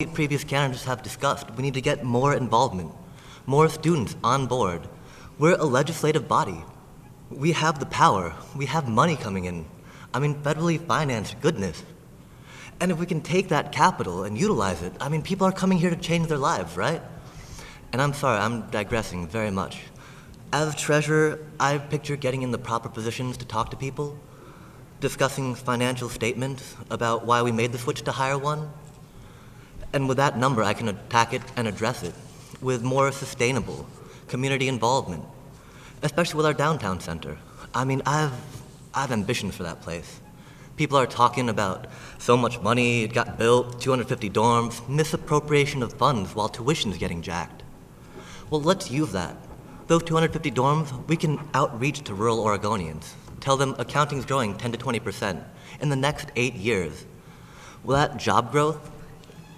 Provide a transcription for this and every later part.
previous candidates have discussed, we need to get more involvement, more students on board. We're a legislative body. We have the power. We have money coming in. I mean, federally financed goodness. And if we can take that capital and utilize it, I mean, people are coming here to change their lives, right? And I'm sorry, I'm digressing very much. As treasurer, I picture getting in the proper positions to talk to people, discussing financial statements about why we made the switch to hire one. And with that number, I can attack it and address it with more sustainable community involvement, especially with our downtown center. I mean, I have ambitions for that place. People are talking about so much money, it got built, 250 dorms, misappropriation of funds while tuition's getting jacked. Well, let's use that. Those 250 dorms, we can outreach to rural Oregonians. Tell them accounting's growing 10 to 20% in the next 8 years. Will that job growth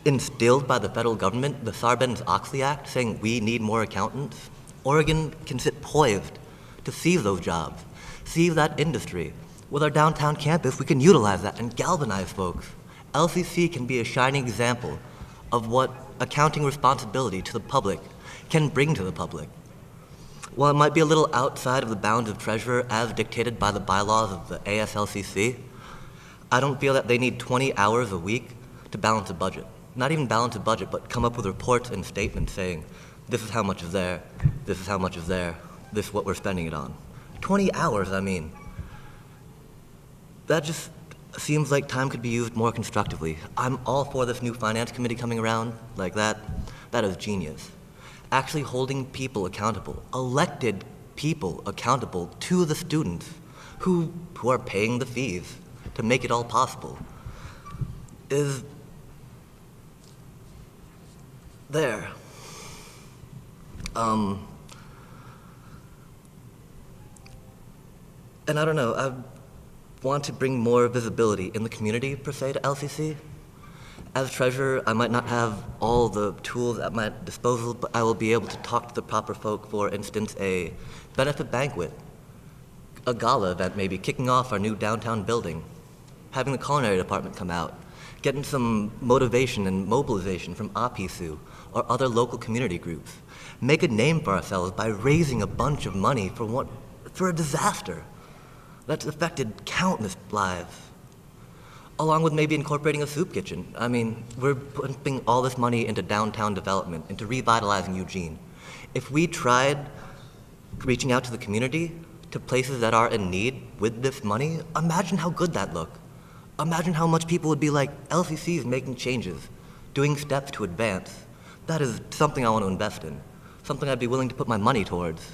instilled by the federal government, the Sarbanes-Oxley Act, saying we need more accountants, Oregon can sit poised to seize those jobs, seize that industry. With our downtown campus, we can utilize that and galvanize folks. LCC can be a shining example of what accounting responsibility to the public can bring to the public. While it might be a little outside of the bounds of treasurer as dictated by the bylaws of the ASLCC, I don't feel that they need 20 hours a week to balance a budget. Not even balance a budget, but come up with reports and statements saying, this is how much is there, this is how much is there, this is what we're spending it on. 20 hours, I mean. That just seems like time could be used more constructively. I'm all for this new finance committee coming around like that. That is genius. Actually holding people accountable, elected people accountable to the students who are paying the fees to make it all possible is there. And I don't know, I want to bring more visibility in the community, per se, to LCC. As treasurer, I might not have all the tools at my disposal, but I will be able to talk to the proper folk, for instance, a benefit banquet, a gala event maybe, kicking off our new downtown building, having the culinary department come out, getting some motivation and mobilization from APISU or other local community groups. Make a name for ourselves by raising a bunch of money for a disaster that's affected countless lives. Along with maybe incorporating a soup kitchen. I mean, we're pumping all this money into downtown development, into revitalizing Eugene. If we tried reaching out to the community, to places that are in need with this money, imagine how good that'd look. Imagine how much people would be like, LCC is making changes, doing steps to advance. That is something I want to invest in, something I'd be willing to put my money towards.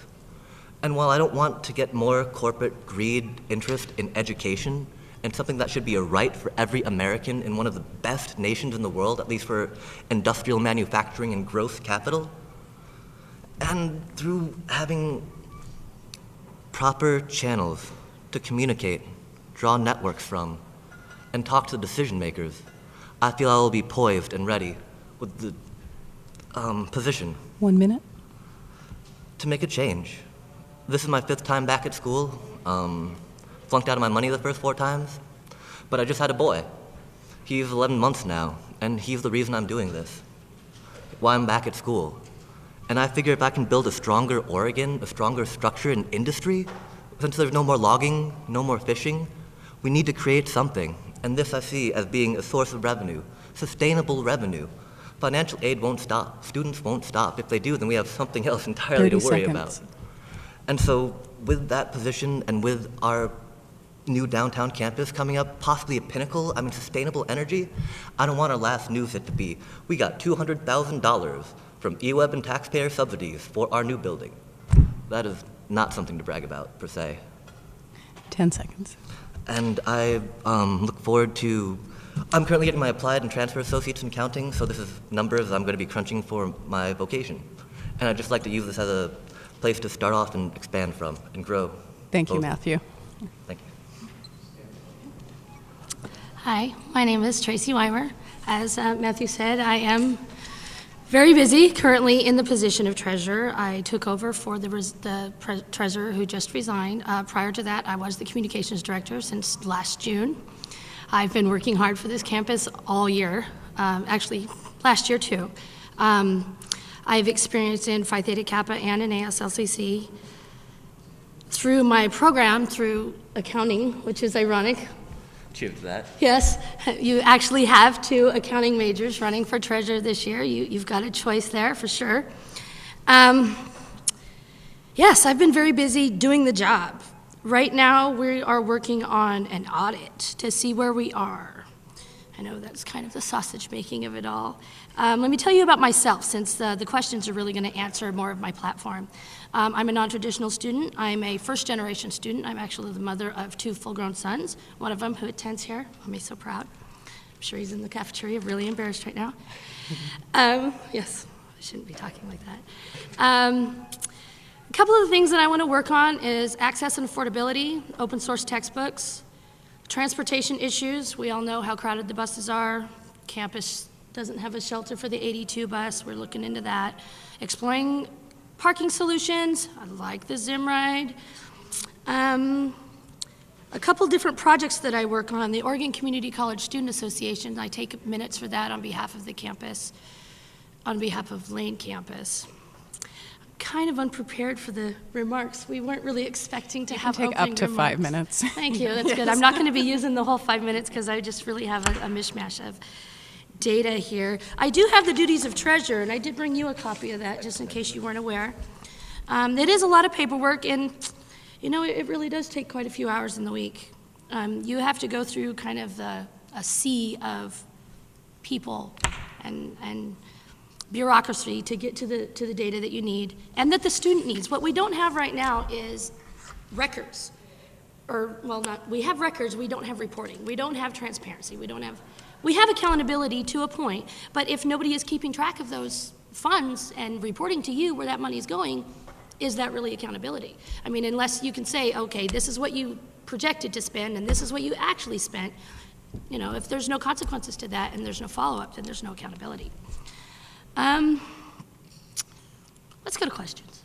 And while I don't want to get more corporate greed interest in education, and something that should be a right for every American in one of the best nations in the world, at least for industrial manufacturing and growth capital, and through having proper channels to communicate, draw networks from, and talk to the decision makers, I feel I will be poised and ready with the position. 1 minute. To make a change. This is my 5th time back at school. Flunked out of my money the first 4 times, but I just had a boy. He's 11 months now, and he's the reason I'm doing this, why I'm back at school. And I figure if I can build a stronger Oregon, a stronger structure in industry, since there's no more logging, no more fishing, we need to create something. And this I see as being a source of revenue, sustainable revenue. Financial aid won't stop, students won't stop. If they do, then we have something else entirely to worry about. And so with that position and with our new downtown campus coming up, possibly a pinnacle, I mean, sustainable energy, I don't want our last news hit to be, we got $200,000 from EWEB and taxpayer subsidies for our new building. That is not something to brag about, per se. 10 seconds. And I look forward to, I'm currently getting my applied and transfer associates in accounting, so this is numbers I'm going to be crunching for my vocation. And I'd just like to use this as a place to start off and expand from and grow. Thank you, Matthew. Thank you. Hi, my name is Tracy Weimer. As Matthew said, I am very busy currently in the position of treasurer. I took over for the treasurer who just resigned. Prior to that, I was the communications director since last June. I've been working hard for this campus all year, actually last year too. I've experienced in Phi Theta Kappa and in ASLCC through my program, through accounting, which is ironic. Cheers to that. Yes, you actually have 2 accounting majors running for treasurer this year. You've got a choice there for sure. Yes, I've been very busy doing the job. Right now, we are working on an audit to see where we are. I know that's kind of the sausage making of it all. Let me tell you about myself, since the questions are really going to answer more of my platform. I'm a non-traditional student. I'm a first-generation student. I'm actually the mother of 2 full-grown sons, one of them who attends here. I'm so proud. I'm sure he's in the cafeteria, really embarrassed right now. Yes, I shouldn't be talking like that. A couple of the things that I want to work on is access and affordability, open source textbooks, transportation issues. We all know how crowded the buses are. Campus doesn't have a shelter for the 82 bus. We're looking into that. Exploring parking solutions. I like the Zim ride. A couple different projects that I work on. The Oregon Community College Student Association. I take minutes for that on behalf of the campus, on behalf of Lane campus. Kind of unprepared for the remarks. We weren't really expecting to have opening remarks. Take up to 5 minutes. Thank you, that's good. I'm not going to be using the whole 5 minutes because I just really have a mishmash of data here. I do have the duties of treasurer, and I did bring you a copy of that just in case you weren't aware. It is a lot of paperwork, and you know, it really does take quite a few hours in the week. You have to go through kind of a sea of people and bureaucracy to get to the data that you need and that the student needs. What we don't have right now is records, we have records, we don't have reporting, we don't have transparency, we have accountability to a point, but if nobody is keeping track of those funds and reporting to you where that money is going, is that really accountability? I mean, unless you can say, okay, this is what you projected to spend and this is what you actually spent, you know, if there's no consequences to that and there's no follow-up, then there's no accountability. Let's go to questions.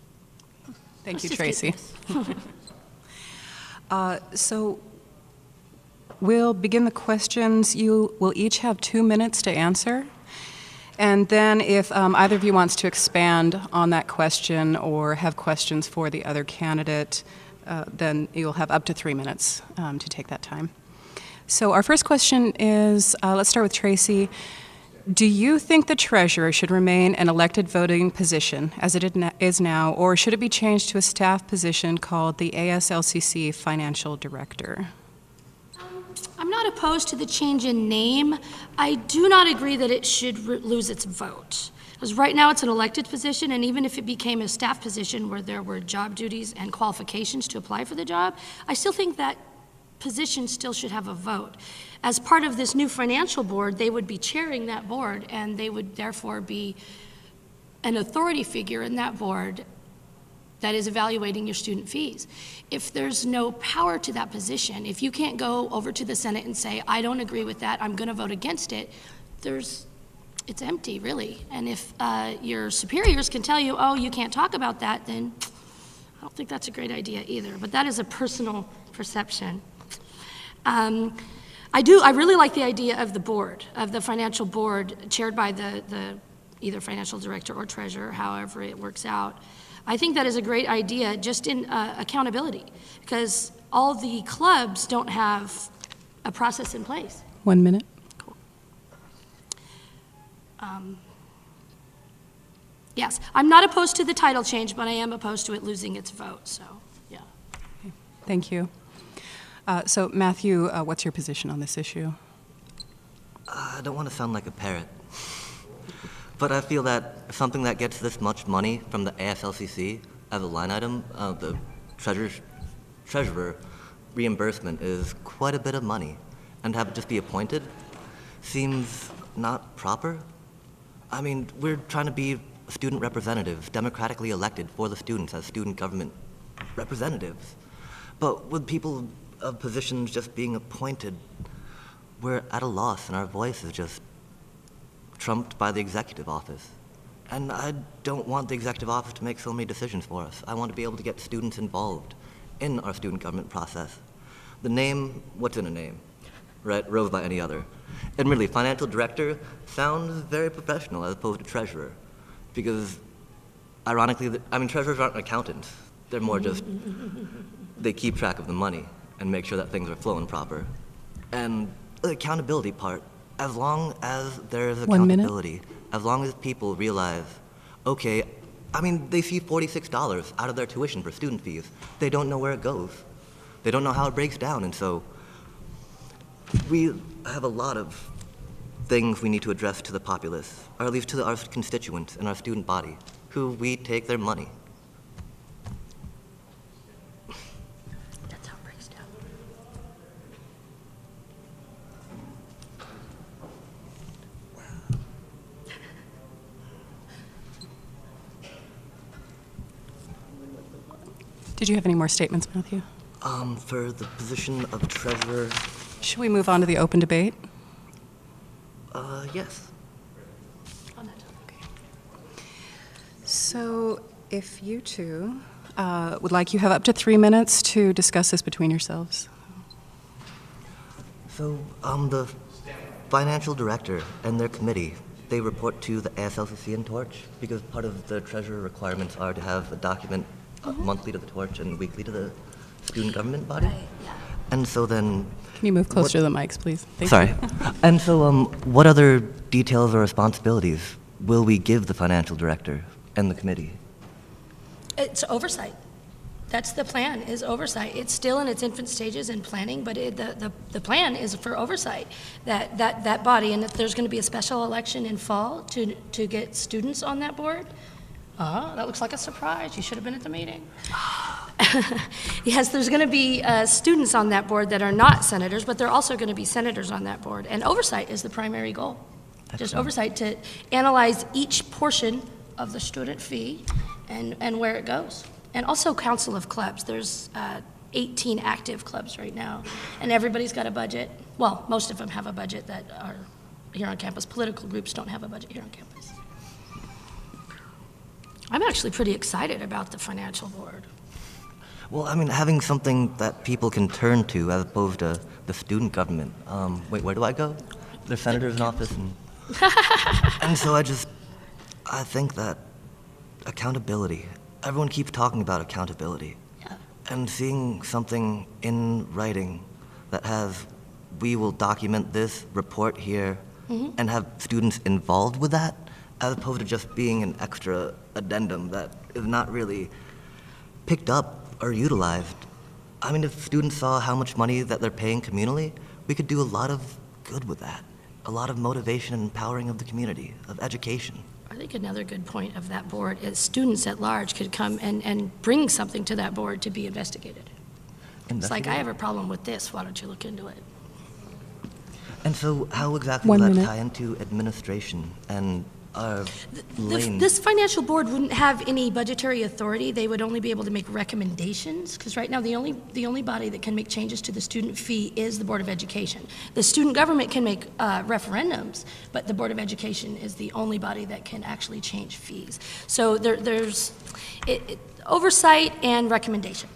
Thank you, Tracy. So we'll begin the questions. You will each have 2 minutes to answer. And then if either of you wants to expand on that question or have questions for the other candidate, then you'll have up to 3 minutes to take that time. So our first question is, let's start with Tracy. Do you think the treasurer should remain an elected voting position as it is now, or should it be changed to a staff position called the ASLCC Financial Director? I'm not opposed to the change in name. I do not agree that it should lose its vote. Because right now it's an elected position, and even if it became a staff position where there were job duties and qualifications to apply for the job, I still think that position still should have a vote. As part of this new financial board, they would be chairing that board, and they would therefore be an authority figure in that board that is evaluating your student fees. If there's no power to that position, if you can't go over to the Senate and say, I don't agree with that, I'm going to vote against it, it's empty, really. And if your superiors can tell you, oh, you can't talk about that, then I don't think that's a great idea either. But that is a personal perception. I really like the idea of the board, of the financial board chaired by the either financial director or treasurer, however it works out. I think that is a great idea just in accountability, because all the clubs don't have a process in place. 1 minute. Cool. Yes, I'm not opposed to the title change, but I am opposed to it losing its vote, so yeah. Okay. Thank you. So Matthew, what's your position on this issue? I don't want to sound like a parrot, but I feel that something that gets this much money from the ASLCC as a line item, the treasurer reimbursement is quite a bit of money, and to have it just be appointed seems not proper. I mean, we're trying to be student representatives, democratically elected for the students as student government representatives. But with people of positions just being appointed, we're at a loss and our voice is just trumped by the executive office. And I don't want the executive office to make so many decisions for us. I want to be able to get students involved in our student government process. The name, what's in a name? right? Rose by any other. Admittedly, financial director sounds very professional as opposed to treasurer, because ironically, treasurers aren't accountants. They're more just, they keep track of the money and make sure that things are flowing proper. And the accountability part, as long as there is 1 minute. accountability, as long as people realize, okay, they see $46 out of their tuition for student fees. They don't know where it goes. They don't know how it breaks down, and so we have a lot of things we need to address to the populace, or at least to our constituents and our student body, who we take their money. That's how it breaks down. Did you have any more statements, Matthew? For the position of treasurer, Should we move on to the open debate? yes. So if you two would like, you have up to 3 minutes to discuss this between yourselves. So, the financial director and their committee, they report to the ASLCC and Torch, because part of the treasurer requirements are to have a document monthly to the Torch and weekly to the student government body. Right, yeah. And so then, Can you move closer to the mics, please? Thank sorry. you. And so, what other details or responsibilities will we give the financial director and the committee? It's oversight. That's the plan, is oversight. It's still in its infant stages in planning, but the plan is for oversight, that body, and if there's going to be a special election in fall to get students on that board. That looks like a surprise. You should have been at the meeting. Yes, there's going to be students on that board that are not senators, but there are also going to be senators on that board, and oversight is the primary goal. Just oversight to analyze each portion of the student fee and where it goes. And also council of clubs. There's 18 active clubs right now, and everybody's got a budget. Well, most of them have a budget that are here on campus. Political groups don't have a budget here on campus. I'm actually pretty excited about the financial board. Well, having something that people can turn to as opposed to the student government. Wait, where do I go? There's senators in office, and so I think that accountability. Everyone keeps talking about accountability. Yeah. And seeing something in writing that has, we will document this report here, and have students involved with that, as opposed to just being an extra addendum that is not really picked up or utilized. If students saw how much money that they're paying communally, we could do a lot of good with that. A lot of motivation and empowering of the community, of education. I think another good point of that board is students at large could come and bring something to that board to be investigated. It's like, I have a problem with this, why don't you look into it? And so how exactly 1 will that minute. tie into administration and our lane? This financial board wouldn't have any budgetary authority. They would only be able to make recommendations, because right now the only body that can make changes to the student fee is the Board of Education. The student government can make referendums, but the Board of Education is the only body that can actually change fees. So there's oversight and recommendation,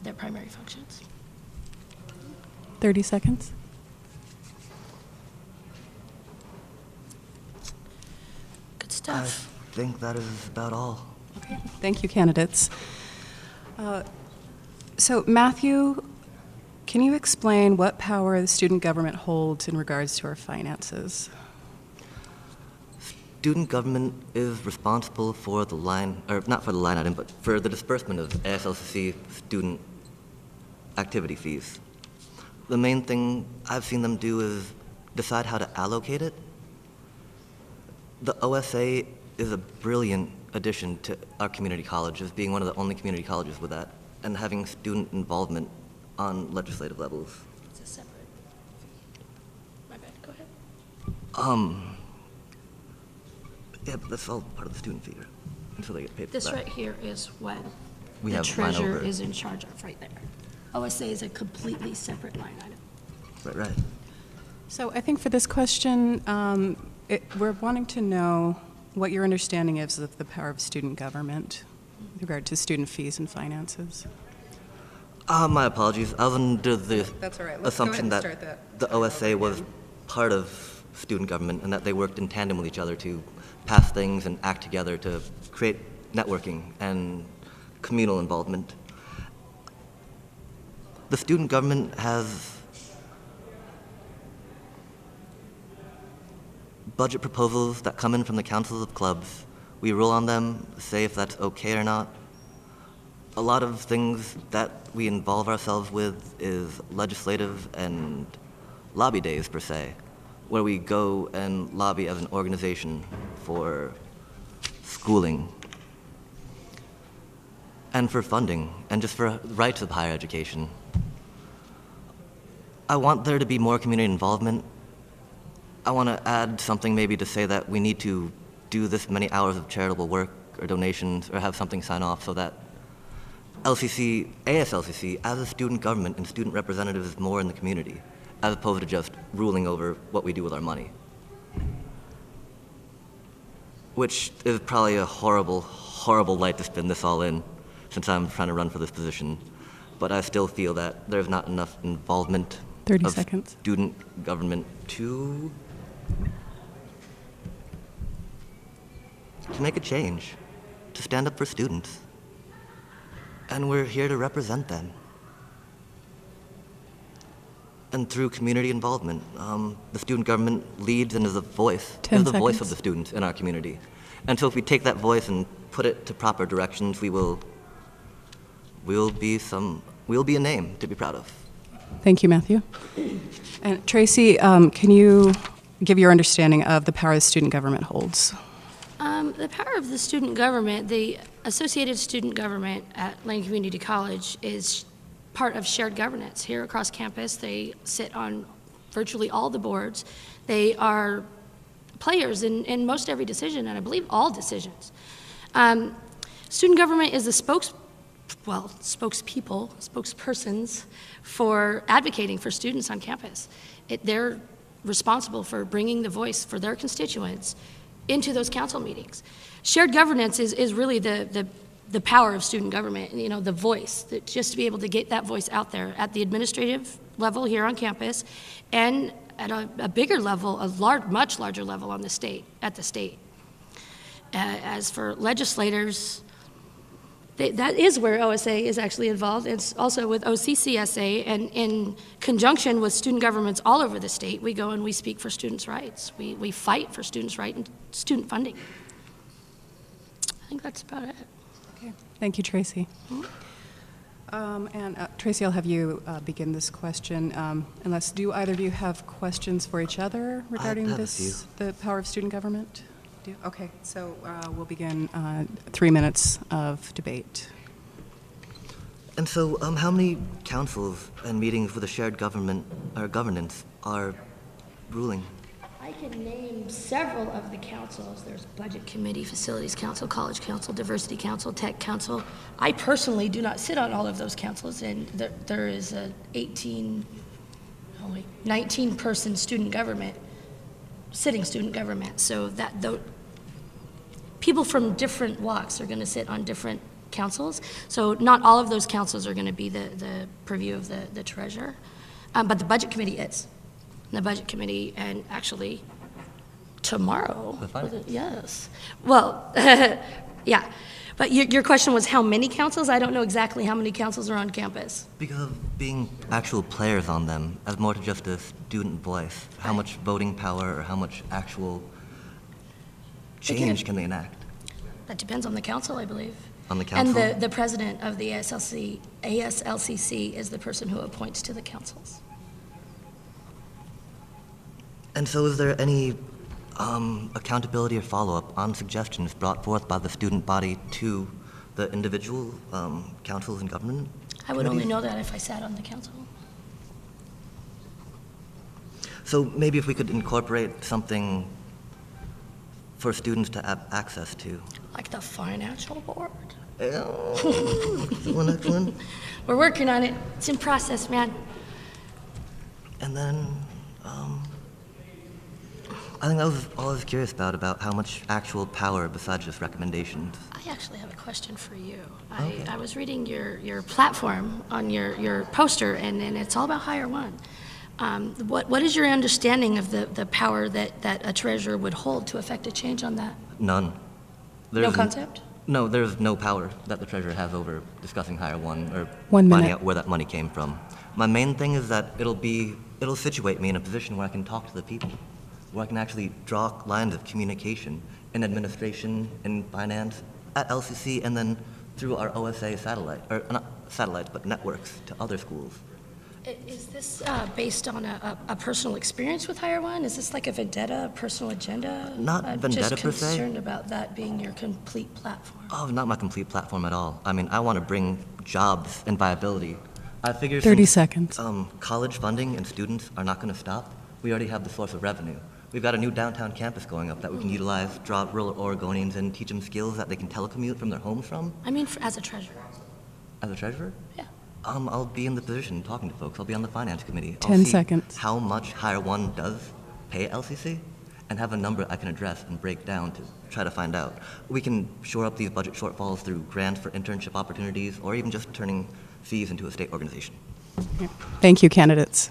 their primary functions. 30 seconds. Good I stuff. think that is about all. Okay. Thank you, candidates. So, Matthew, can you explain what power the student government holds in regards to our finances? Student government is responsible for the line, or not for the line item, but for the disbursement of ASLCC student activity fees. The main thing I've seen them do is decide how to allocate it. The OSA is a brilliant addition to our community colleges, being one of the only community colleges with that, and having student involvement on legislative levels. It's a separate fee. My bad, go ahead. Yeah, but that's all part of the student fee, until they get paid for that. This right here is what We the have line treasurer over. is in charge of, right there. OSA is a completely separate line item. Right. So, I think for this question, we're wanting to know what your understanding is of the power of student government with regard to student fees and finances. My apologies. I was under the That's all right. Let's go ahead assumption and that start that the OSA over was again. part of student government and that they worked in tandem with each other to pass things and act together to create networking and communal involvement. The student government has budget proposals that come in from the councils of clubs. We rule on them, say if that's okay or not. A lot of things that we involve ourselves with is legislative and lobby days, per se, where we go and lobby as an organization for schooling and for funding and just for rights of higher education. I want there to be more community involvement. I want to add something maybe to say that we need to do this many hours of charitable work or donations or have something sign off so that ASLCC, as a student government and student representative, is more in the community, as opposed to just ruling over what we do with our money. Which is probably a horrible, horrible light to spin this all in, since I'm trying to run for this position. But I still feel that there's not enough involvement 30 of seconds. student government to make a change, to stand up for students. And we're here to represent them. And through community involvement, the student government leads and is the voice, 10 is the voice seconds. of the students in our community. And so if we take that voice and put it to proper directions, we'll be a name to be proud of. Thank you, Matthew. And Tracy, can you give your understanding of the power the student government holds? The power of the student government, the Associated Student Government at Lane Community College is part of shared governance. Here across campus, they sit on virtually all the boards. They are players in most every decision, and I believe all decisions. Student government is the spokespersons for advocating for students on campus. They're responsible for bringing the voice for their constituents into those council meetings. Shared governance is really the power of student government, you know, the voice, just to be able to get that voice out there at the administrative level here on campus and at a bigger level, much larger level on the state. As for legislators, that is where OSA is actually involved. It's also with OCCSA, and in conjunction with student governments all over the state, we go and we speak for students' rights. We fight for students' rights and student funding. I think that's about it. Okay. Thank you, Tracy. Tracy, I'll have you begin this question. Do either of you have questions for each other regarding have a this, the power of student government? Do? Okay, so we'll begin 3 minutes of debate. And so, how many councils and meetings with a shared government or governance are ruling? I can name several of the councils. There's Budget Committee, Facilities Council, College Council, Diversity Council, Tech Council. I personally do not sit on all of those councils, and there is a 19-person student government, sitting student government. So people from different walks are going to sit on different councils. So not all of those councils are going to be the purview of the treasurer, but the Budget Committee is. The Budget Committee, and actually tomorrow. Yes. Well, yeah. But your question was how many councils? I don't know exactly how many councils are on campus. Because of being actual players on them, as more to just a student voice, how much voting power or how much actual change can they enact? That depends on the council, I believe. On the council? And the president of the ASLCC is the person who appoints to the councils. And so is there any accountability or follow-up on suggestions brought forth by the student body to the individual councils and government? I would only know that if I sat on the council. So maybe if we could incorporate something for students to have access to. Like the financial board. Excellent. We're working on it. It's in process, man. And then, I think that was all I was curious about how much actual power besides just recommendations. I actually have a question for you. Okay. I was reading your platform on your poster, and it's all about Hire One. What is your understanding of the power that a treasurer would hold to affect a change on that? None. No concept? No, there's no power that the treasurer has over discussing Hire One or 1 minute. finding out where that money came from. My main thing is that it'll situate me in a position where I can talk to the people, where I can actually draw lines of communication in administration, in finance, at LCC, and then through our OSA satellite, or not satellites, but networks to other schools. Is this based on a personal experience with Hire One? Is this like a vendetta, a personal agenda? Not vendetta per se. I'm just concerned about that being your complete platform. Oh, not my complete platform at all. I mean, I want to bring jobs and viability. I figure 30 since, seconds. College funding and students are not going to stop, we already have the source of revenue. We've got a new downtown campus going up that we can utilize, draw rural Oregonians and teach them skills that they can telecommute from their homes from. I mean, as a treasurer. As a treasurer? Yeah. I'll be in the position talking to folks. I'll be on the finance committee. 10 I'll see seconds. how much Hire One does pay LCC and have a number I can address and break down to try to find out. We can shore up these budget shortfalls through grants for internship opportunities or even just turning fees into a state organization. Thank you, candidates.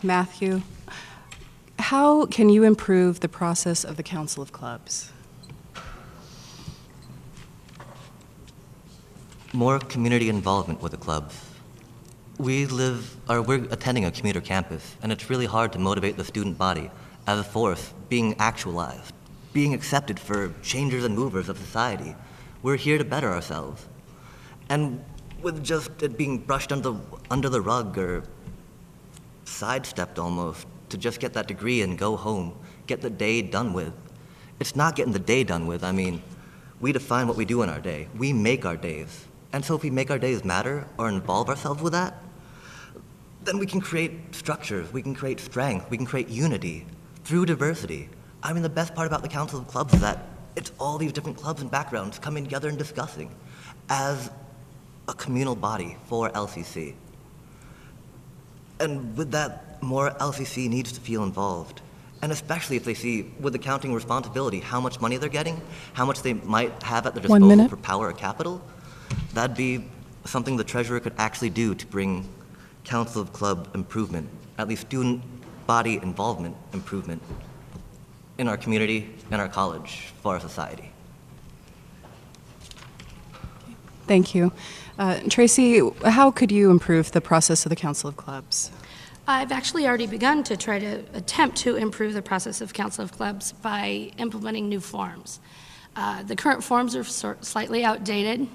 Matthew, how can you improve the process of the Council of Clubs? More community involvement with the clubs. We're attending a commuter campus, and it's really hard to motivate the student body as a force being actualized, being accepted for changers and movers of society. We're here to better ourselves. And with just it being brushed under the rug or sidestepped almost to just get that degree and go home, get the day done with. It's not getting the day done with. I mean, we define what we do in our day. We make our days. And so if we make our days matter or involve ourselves with that, then we can create structures, we can create strength, we can create unity through diversity. I mean, the best part about the Council of Clubs is that it's all these different clubs and backgrounds coming together and discussing as a communal body for LCC. And with that, more LCC needs to feel involved. And especially if they see, with accounting responsibility, how much money they're getting, how much they might have at their 1 disposal minute. for power or capital, that'd be something the treasurer could actually do to bring Council of Club improvement, at least student body involvement improvement in our community and our college for our society. Thank you. Tracy, how could you improve the process of the Council of Clubs? I've actually already begun to try to attempt to improve the process of Council of Clubs by implementing new forms. The current forms are slightly outdated.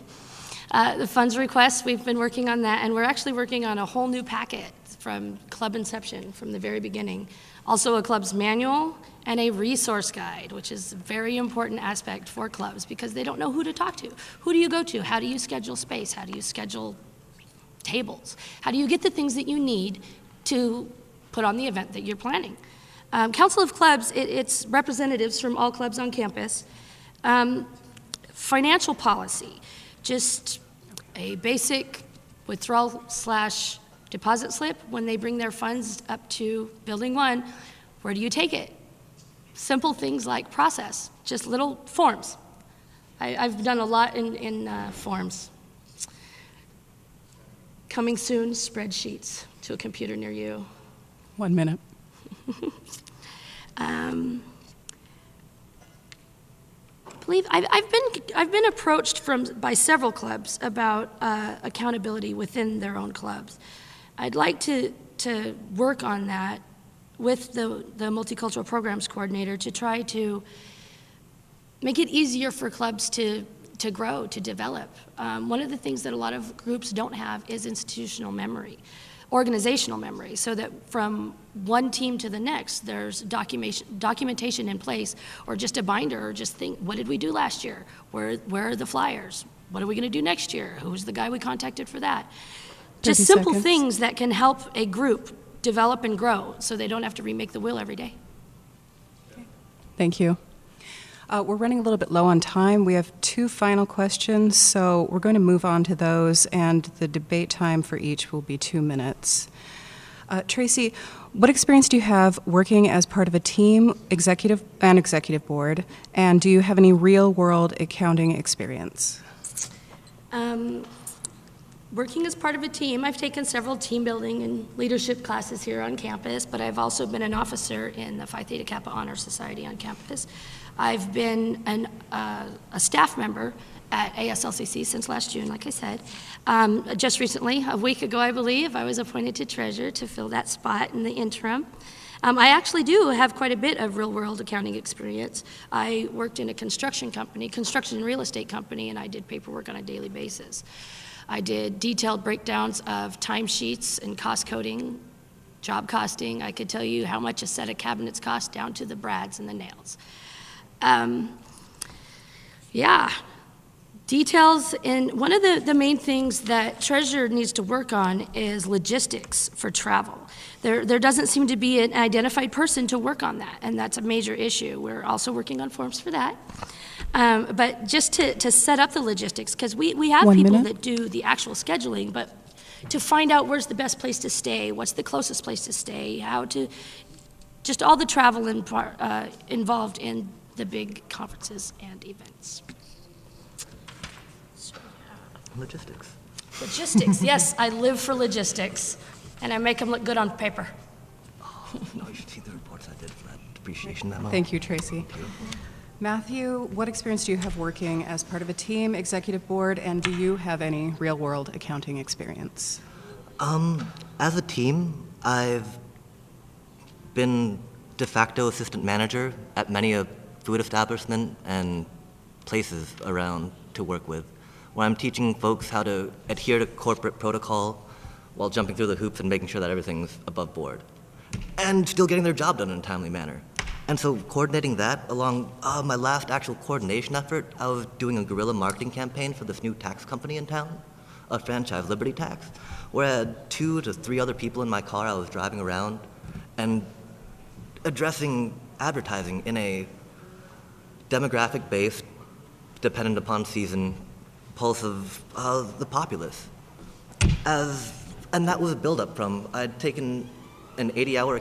The funds requests, we've been working on that, and we're actually working on a whole new packet from club inception, from the very beginning. Also a club's manual and a resource guide, which is a very important aspect for clubs because they don't know who to talk to. Who do you go to? How do you schedule space? How do you schedule tables? How do you get the things that you need to put on the event that you're planning? Council of Clubs, it's representatives from all clubs on campus. Financial policy, just a basic withdrawal/deposit slip when they bring their funds up to Building 1. Where do you take it? Simple things like process, just little forms. I've done a lot in forms. Coming soon, spreadsheets to a computer near you. 1 minute. I've been approached by several clubs about accountability within their own clubs. I'd like to work on that with the Multicultural Programs Coordinator to try to make it easier for clubs to grow, to develop. One of the things that a lot of groups don't have is institutional memory, organizational memory, so that from one team to the next, there's documentation in place, or just a binder, or just think, what did we do last year? Where are the flyers? What are we going to do next year? Who's the guy we contacted for that? Just simple things that can help a group develop and grow so they don't have to remake the wheel every day. Thank you. We're running a little bit low on time. We have 2 final questions, so we're going to move on to those, and the debate time for each will be 2 minutes. Tracy, What experience do you have working as part of a team, executive board, and do you have any real-world accounting experience? Working as part of a team, I've taken several team building and leadership classes here on campus, but I've also been an officer in the Phi Theta Kappa Honor Society on campus. I've been a staff member at ASLCC since last June, like I said. Just recently, a week ago, I believe, I was appointed to treasurer to fill that spot in the interim. I actually do have quite a bit of real-world accounting experience. I worked in a construction and real estate company, and I did paperwork on a daily basis. I did detailed breakdowns of timesheets and cost coding, job costing. I could tell you how much a set of cabinets cost down to the brads and the nails. Yeah. Details, and one of the main things that treasurer needs to work on is logistics for travel. There doesn't seem to be an identified person to work on that, and that's a major issue. We're also working on forms for that. But just to set up the logistics, because we have people that do the actual scheduling, but to find out where's the best place to stay, what's the closest place to stay, how to, just all the travel involved in the big conferences and events. Logistics. Logistics, yes, I live for logistics, and I make them look good on paper. Oh, no, you should see the reports I did for that depreciation memo. Thank you, Tracy. Thank you. Matthew, what experience do you have working as part of a team, executive board, and do you have any real-world accounting experience? As a team, I've been de facto assistant manager at many a food establishment and places around to work with, where I'm teaching folks how to adhere to corporate protocol while jumping through the hoops and making sure that everything's above board, and still getting their job done in a timely manner. And so coordinating that along my last actual coordination effort, I was doing a guerrilla marketing campaign for this new tax company in town, a franchise, Liberty Tax, where I had 2 to 3 other people in my car. I was driving around and addressing advertising in a demographic-based, dependent upon season, pulse of the populace. And that was a build-up from, I'd taken an 80-hour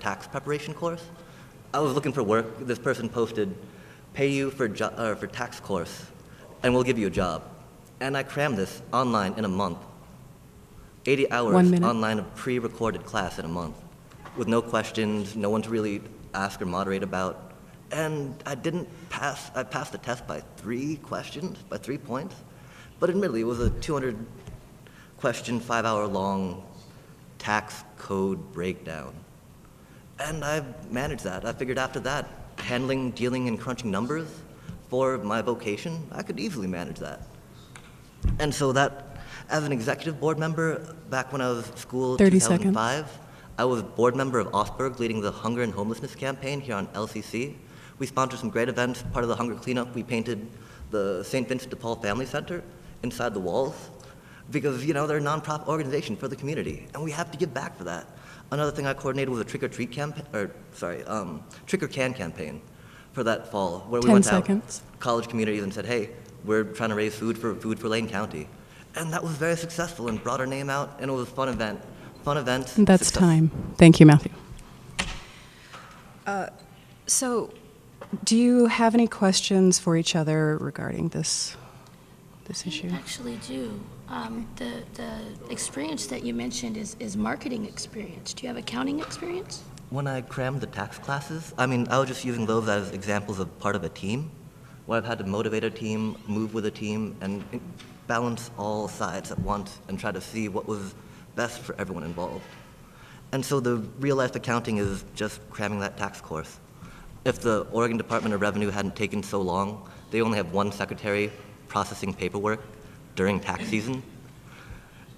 tax preparation course. I was looking for work. This person posted, pay you for tax course, and we'll give you a job. And I crammed this online in a month. 80 hours online of pre-recorded class in a month, with no questions, no one to really ask or moderate about. And I didn't pass. I passed the test by 3 questions, by 3 points. But admittedly, it was a 200-question, 5-hour-long tax code breakdown. And I managed that. I figured after that, handling, dealing, and crunching numbers for my vocation, I could easily manage that. And so that, as an executive board member, back when I was at school in 2005, I was board member of Augsburg, leading the hunger and homelessness campaign here on LCC. We sponsored some great events. Part of the hunger cleanup, we painted the St. Vincent de Paul Family Center inside the walls, because, you know, they're a nonprofit organization for the community, and we have to give back for that. Another thing I coordinated was a trick-or-treat campaign, trick-or-can campaign for that fall, where we went out college communities and said, hey, we're trying to raise food for Lane County. And that was very successful and brought our name out, and it was a fun event. Fun event. That's success. time. Thank you, Matthew. So, do you have any questions for each other regarding this issue? I actually do. The experience that you mentioned is marketing experience. Do you have accounting experience? When I crammed the tax classes, I was just using those as examples of part of a team, where I've had to motivate a team, move with a team, and balance all sides at once and try to see what was best for everyone involved. And so the real-life accounting is just cramming that tax course. If the Oregon Department of Revenue hadn't taken so long, they only have 1 secretary processing paperwork during tax season.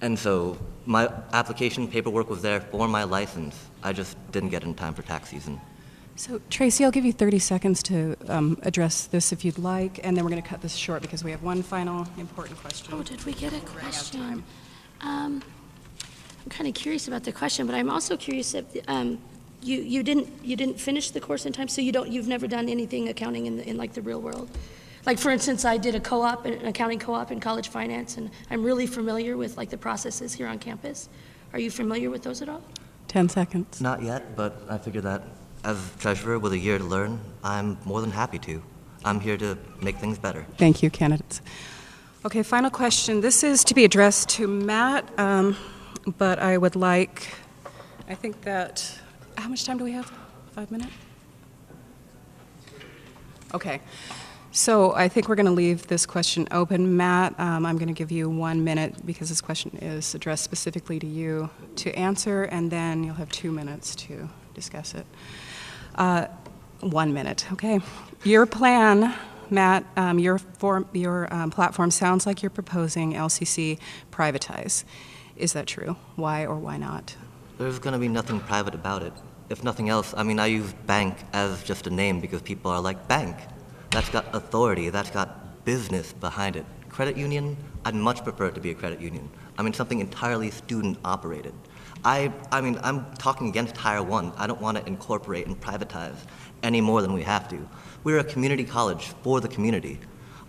And so my application paperwork was there for my license. I just didn't get it in time for tax season. So, Tracy, I'll give you 30 seconds to address this if you'd like, and then we're going to cut this short because we have one final important question. Oh, did we get a question? I'm kind of curious about the question, but I'm also curious if you didn't finish the course in time, so you've never done anything accounting in like the real world. Like, for instance, I did an accounting co-op in college finance, and I'm really familiar with like the processes here on campus. Are you familiar with those at all? 10 seconds. Not yet, but I figure that as treasurer with a year to learn, I'm more than happy to. I'm here to make things better. Thank you, candidates. Okay, final question. This is to be addressed to Matt, but I would like, I think that, how much time do we have? 5 minutes? Okay. So I think we're going to leave this question open. Matt, I'm going to give you 1 minute because this question is addressed specifically to you to answer, and then you'll have 2 minutes to discuss it. 1 minute, okay. Your plan, Matt, your platform sounds like you're proposing LCC privatize. Is that true? Why or why not? There's going to be nothing private about it. If nothing else, I mean, I use bank as just a name because people are like, bank. That's got authority, that's got business behind it. Credit union, I'd much prefer it to be a credit union. I mean, something entirely student-operated. I mean, I'm talking against Hire One. I don't want to incorporate and privatize any more than we have to. We're a community college for the community.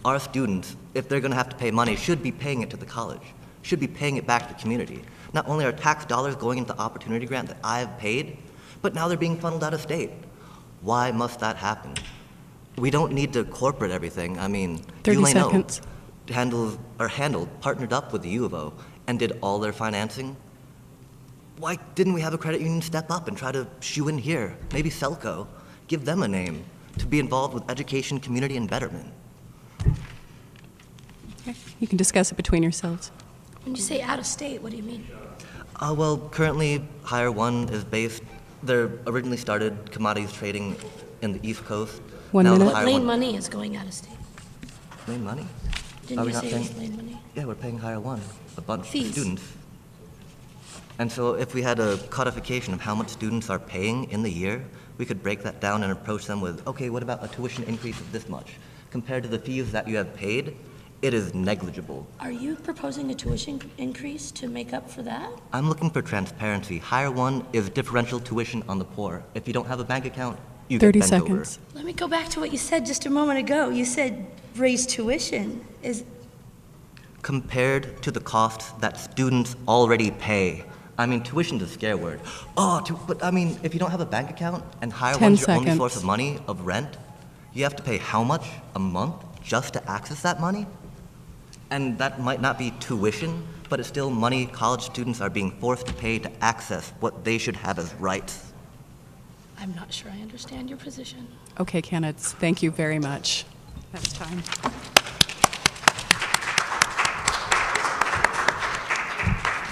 Our students, if they're going to have to pay money, should be paying it to the college, should be paying it back to the community. Not only are tax dollars going into the opportunity grant that I've paid, but now they're being funneled out of state. Why must that happen? We don't need to corporate everything. I mean, 30 seconds. Partnered up with the U of O and did all their financing. Why didn't we have a credit union step up and try to shoe in here? Maybe Selco, give them a name to be involved with education, community, and betterment. Okay. You can discuss it between yourselves. When you say out of state, what do you mean? Well, currently, Hire One is based, they originally started commodities trading in the East Coast. 1 Now the minute. Hire Lane One- money is going out of state. Lane money? Didn't Are you we not say it was paying- lane money? Yeah, we're paying Hire One, a bunch Fees. of students. And so if we had a codification of how much students are paying in the year, we could break that down and approach them with, okay, what about a tuition increase of this much? Compared to the fees that you have paid, it is negligible. Are you proposing a tuition increase to make up for that? I'm looking for transparency. Hire One is differential tuition on the poor. If you don't have a bank account, you get 30 bent seconds. over. Let me go back to what you said just a moment ago. You said raise tuition. Compared to the costs that students already pay. I mean, tuition's a scare word. But I mean, if you don't have a bank account and Hire 10 One's your only seconds. source of money, of rent, you have to pay how much a month just to access that money? And that might not be tuition, but it's still money college students are being forced to pay to access what they should have as rights. I'm not sure I understand your position. Okay, candidates, thank you very much. That's time.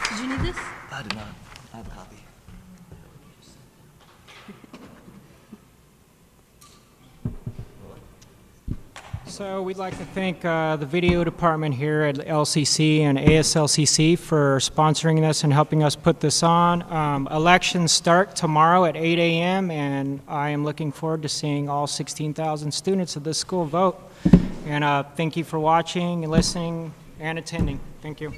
Did you need this? I do not. I have a copy. So we'd like to thank the video department here at LCC and ASLCC for sponsoring this and helping us put this on. Elections start tomorrow at 8 a.m. and I am looking forward to seeing all 16,000 students of this school vote. And thank you for watching and listening and attending. Thank you.